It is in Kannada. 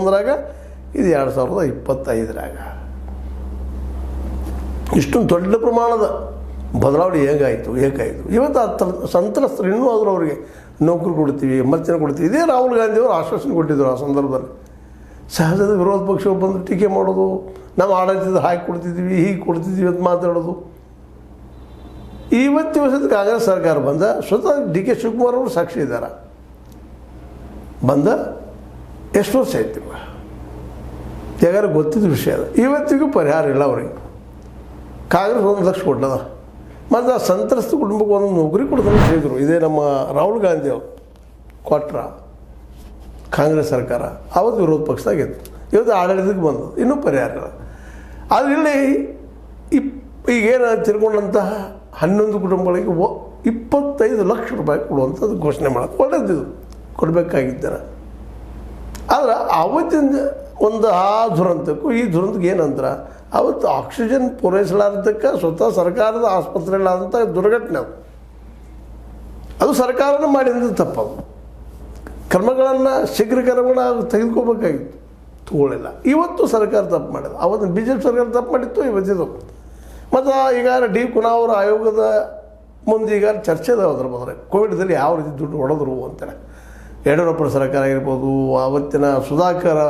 2021ರಾಗ, ಇದು 2025ರಾಗ. ಇಷ್ಟೊಂದು ದೊಡ್ಡ ಪ್ರಮಾಣದ ಬದಲಾವಣೆ ಹೇಗಾಯಿತು. ಇವತ್ತು ಸಂತ್ರಸ್ತರು ಇನ್ನೂ ಆದರೂ ಅವರಿಗೆ ನೌಕರಿ ಕೊಡ್ತೀವಿ, ಮತ್ತೇನು ಕೊಡ್ತೀವಿ. ಇದೇ ರಾಹುಲ್ ಗಾಂಧಿಯವರು ಆಶ್ವಾಸನೆ ಕೊಟ್ಟಿದ್ದರು ಆ ಸಂದರ್ಭದಲ್ಲಿ. ಸಹಜದ ವಿರೋಧ ಪಕ್ಷಗಳು ಬಂದು ಟೀಕೆ ಮಾಡೋದು, ನಾವು ಆಡಳಿತದ ಹಾಕಿ ಕೊಡ್ತಿದ್ವಿ, ಹೀಗೆ ಕೊಡ್ತಿದ್ವಿ ಅಂತ ಮಾತಾಡೋದು. ಇವತ್ತು ದಿವಸದ ಕಾಂಗ್ರೆಸ್ ಸರ್ಕಾರ ಬಂದ, ಸ್ವತಃ ಡಿ.ಕೆ. ಶಿವಕುಮಾರ್ ಅವರು ಸಾಕ್ಷಿ ಇದ್ದಾರೆ. ಬಂದ ಎಷ್ಟು ವರ್ಷ ಆಯ್ತು ಯಾರು ಗೊತ್ತಿದ್ದ ವಿಷಯ ಅದು. ಇವತ್ತಿಗೂ ಪರಿಹಾರ ಇಲ್ಲ ಅವರಿಗೆ. ಕಾಂಗ್ರೆಸ್ 1 ಲಕ್ಷ ಕೊಟ್ಟದ, ಮತ್ತು ಆ ಸಂತ್ರಸ್ತ ಕುಟುಂಬಕ್ಕೆ ಒಂದು ನೌಕರಿ ಕೊಡ್ತಾರೆ ಹೇಳಿದರು. ಇದೇ ನಮ್ಮ ರಾಹುಲ್ ಗಾಂಧಿ ಅವರು ಕೊಟ್ರ ಕಾಂಗ್ರೆಸ್ ಸರ್ಕಾರ. ಆವತ್ತು ವಿರೋಧ ಪಕ್ಷದಾಗಿತ್ತು, ಇವತ್ತು ಆಡಳಿತಕ್ಕೆ ಬಂದದ್ದು, ಇನ್ನೂ ಪರಿಹಾರ ಇಲ್ಲ. ಆದರೆ ಇಲ್ಲಿ ಈಗೇನು ತಿಳ್ಕೊಂಡಂತಹ 11 ಕುಟುಂಬಗಳಿಗೆ 25 ಲಕ್ಷ ರೂಪಾಯಿ ಕೊಡುವಂಥದ್ದು ಘೋಷಣೆ ಮಾಡೋದು ಒಳ್ಳೆಯದು, ಕೊಡಬೇಕಾಗಿದ್ದಾರೆ. ಆದರೆ ಆವತ್ತಿನ ಒಂದು ಆ ದುರಂತಕ್ಕೂ ಈ ದುರಂತಕ್ಕೆ ಏನಂದ್ರೆ, ಅವತ್ತು ಆಕ್ಸಿಜನ್ ಪೂರೈಸಲಾರ್ದಕ್ಕೆ ಸ್ವತಃ ಸರ್ಕಾರದ ಆಸ್ಪತ್ರೆಗಳಾದಂಥ ದುರ್ಘಟನೆ ಅದು ಸರ್ಕಾರನೇ ಮಾಡಿದ ತಪ್ಪದು. ಕ್ರಮಗಳನ್ನು ಶೀಘ್ರ ಕ್ರಮಗಳನ್ನು ತೆಗೆದುಕೋಬೇಕಾಗಿತ್ತು, ತಗೊಳ್ಳಿಲ್ಲ. ಇವತ್ತು ಸರ್ಕಾರ ತಪ್ಪು ಮಾಡಿದ. ಅವತ್ತು BJP ಸರ್ಕಾರ ತಪ್ಪು ಮಾಡಿತ್ತು, ಇವತ್ತಿದು. ಮತ್ತು ಈಗ ಡಿ. ಕುನಾವರ ಆಯೋಗದ ಮುಂದೆ ಈಗ ಚರ್ಚೆ ಅದಾವ ಅದ್ರ ಬಗ್ಗೆ. ಕೋವಿಡ್ದಲ್ಲಿ ಯಾವ ರೀತಿ ದುಡ್ಡು ಹೊಡೆದ್ರು ಅಂತೇಳಿ ಯಡಿಯೂರಪ್ಪರ ಸರ್ಕಾರ ಆಗಿರ್ಬೋದು, ಆವತ್ತಿನ ಸುಧಾಕರ